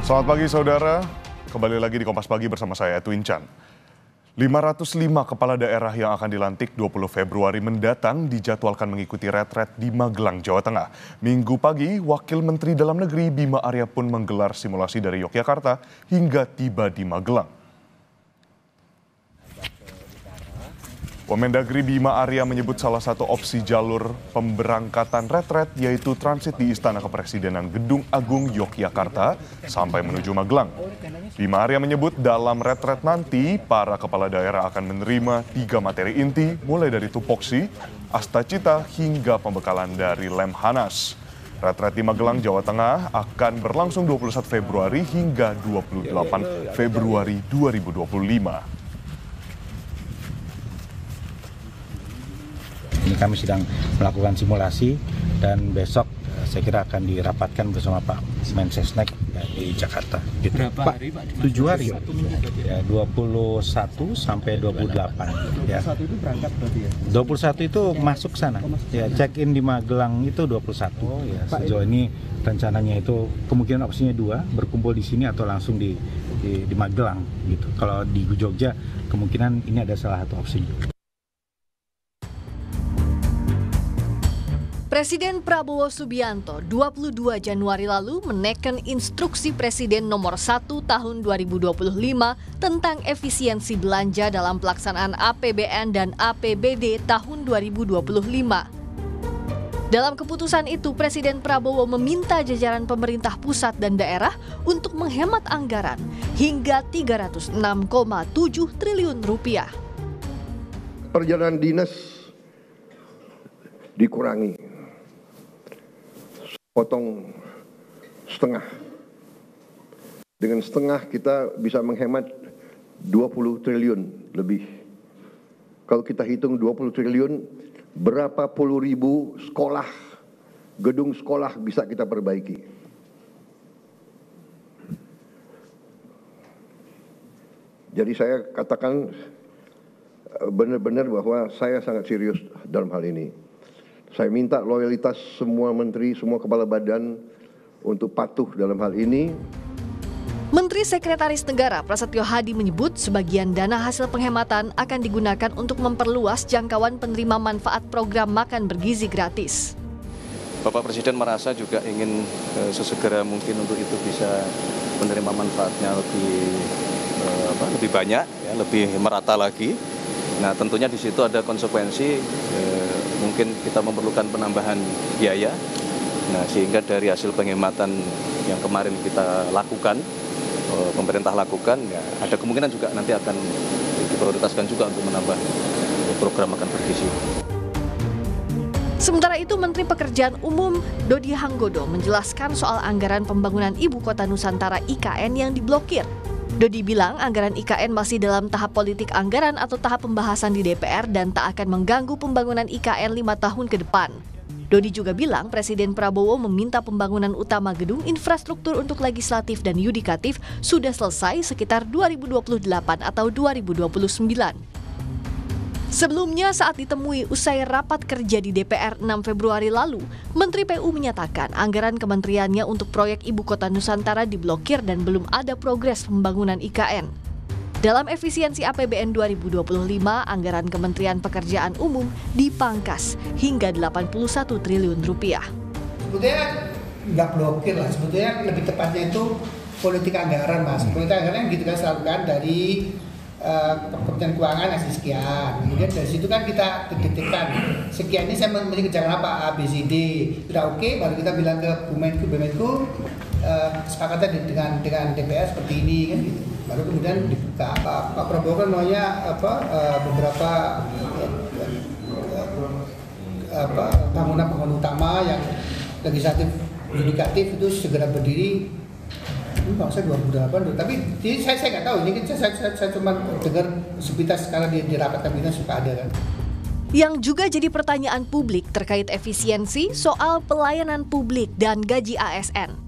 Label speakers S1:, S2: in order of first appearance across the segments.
S1: Selamat pagi saudara, kembali lagi di Kompas Pagi bersama saya Edwin Chan. 505 kepala daerah yang akan dilantik 20 Februari mendatang dijadwalkan mengikuti retret di Magelang, Jawa Tengah. Minggu pagi, Wakil Menteri Dalam Negeri Bima Arya pun menggelar simulasi dari Yogyakarta hingga tiba di Magelang. Wamendagri Bima Arya menyebut salah satu opsi jalur pemberangkatan retret yaitu transit di Istana Kepresidenan Gedung Agung Yogyakarta sampai menuju Magelang. Bima Arya menyebut dalam retret nanti para kepala daerah akan menerima 3 materi inti mulai dari tupoksi, astacita hingga pembekalan dari Lemhanas. Retret di Magelang, Jawa Tengah akan berlangsung 21 Februari hingga 28 Februari 2025.
S2: Ini kami sedang melakukan simulasi dan besok saya kira akan dirapatkan bersama Pak Mensesnek di Jakarta. Gitu.
S3: Berapa hari Pak?
S2: 7 hari. Ya, 21 sampai 28. Ya.
S3: 21 itu berangkat berarti ya?
S2: 21 itu masuk sana. Ya, check-in di Magelang itu 21. Ya, sejauh ini rencananya itu kemungkinan opsinya 2, berkumpul di sini atau langsung di Magelang gitu. Kalau di Jogja kemungkinan ini ada salah satu opsinya.
S4: Presiden Prabowo Subianto 22 Januari lalu menekan instruksi Presiden nomor 1 tahun 2025 tentang efisiensi belanja dalam pelaksanaan APBN dan APBD tahun 2025. Dalam keputusan itu, Presiden Prabowo meminta jajaran pemerintah pusat dan daerah untuk menghemat anggaran hingga 306,7 triliun rupiah.
S5: Perjalanan dinas dikurangi. Potong setengah. Dengan setengah kita bisa menghemat 20 triliun lebih. Kalau kita hitung 20 triliun, berapa puluh ribu sekolah, gedung sekolah bisa kita perbaiki. Jadi saya katakan benar-benar bahwa saya sangat serius dalam hal ini. Saya minta loyalitas semua menteri, semua kepala badan untuk patuh dalam hal ini.
S4: Menteri Sekretaris Negara Prasetyo Hadi menyebut sebagian dana hasil penghematan akan digunakan untuk memperluas jangkauan penerima manfaat program makan bergizi gratis.
S6: Bapak Presiden merasa juga ingin sesegera mungkin untuk itu bisa menerima manfaatnya lebih banyak, ya, lebih merata lagi. Nah, tentunya di situ ada konsekuensi, mungkin kita memerlukan penambahan biaya. Nah, sehingga dari hasil penghematan yang kemarin kita lakukan, pemerintah lakukan, ya, ada kemungkinan juga nanti akan diprioritaskan juga untuk menambah program makan bergizi.
S4: Sementara itu, Menteri Pekerjaan Umum Dodi Hanggodo menjelaskan soal anggaran pembangunan Ibu Kota Nusantara IKN yang diblokir. Dodi bilang anggaran IKN masih dalam tahap politik anggaran atau tahap pembahasan di DPR dan tak akan mengganggu pembangunan IKN 5 tahun ke depan. Dodi juga bilang Presiden Prabowo meminta pembangunan utama gedung infrastruktur untuk legislatif dan yudikatif sudah selesai sekitar 2028 atau 2029. Sebelumnya saat ditemui usai rapat kerja di DPR 6 Februari lalu, Menteri PU menyatakan anggaran kementeriannya untuk proyek Ibu Kota Nusantara diblokir dan belum ada progres pembangunan IKN. Dalam efisiensi APBN 2025, anggaran Kementerian Pekerjaan Umum dipangkas hingga 81 triliun rupiah.
S3: Sebetulnya nggak blokir lah, sebetulnya lebih tepatnya itu politik anggaran, Mas. Politik anggaran yang kita selalukan dari Kementerian Keuangan ngasih sekian, kemudian dari situ kan kita detekkan sekian ini saya mesti kerjakan apa, A, B, C, D, sudah oke, baru kita bilang ke Bumenku kesepakatan dengan DPR seperti ini kan gitu. Baru kemudian dibuka. Pak Prabowo kan maunya beberapa bangunan utama yang legislatif, yudikatif itu segera berdiri. Saya 2008, tapi saya nggak tahu, ini saya cuma dengar sepintas sekarang di rapat kabinet suka ada kan.
S4: Yang juga jadi pertanyaan publik terkait efisiensi soal pelayanan publik dan gaji ASN.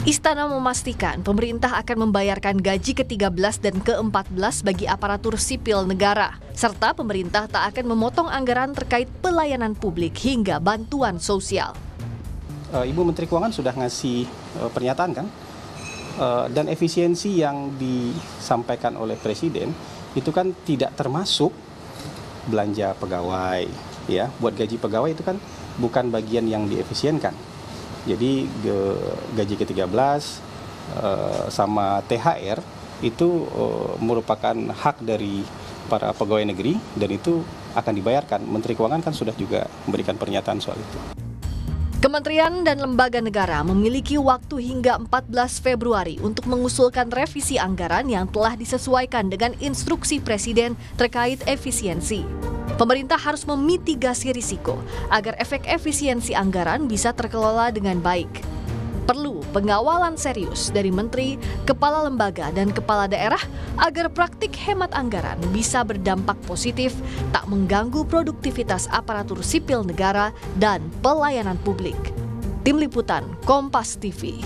S4: Istana memastikan pemerintah akan membayarkan gaji ke-13 dan ke-14 bagi aparatur sipil negara, serta pemerintah tak akan memotong anggaran terkait pelayanan publik hingga bantuan sosial.
S7: Ibu Menteri Keuangan sudah ngasih pernyataan kan? Dan efisiensi yang disampaikan oleh Presiden itu kan tidak termasuk belanja pegawai, ya. Buat gaji pegawai itu kan bukan bagian yang diefisienkan. Jadi gaji ke-13 sama THR itu merupakan hak dari para pegawai negeri dan itu akan dibayarkan. Menteri Keuangan kan sudah juga memberikan pernyataan soal itu.
S4: Kementerian dan lembaga negara memiliki waktu hingga 14 Februari untuk mengusulkan revisi anggaran yang telah disesuaikan dengan instruksi Presiden terkait efisiensi. Pemerintah harus memitigasi risiko agar efek efisiensi anggaran bisa terkelola dengan baik. Perlu pengawalan serius dari menteri, kepala lembaga, dan kepala daerah agar praktik hemat anggaran bisa berdampak positif, tak mengganggu produktivitas aparatur sipil negara dan pelayanan publik. Tim Liputan Kompas TV.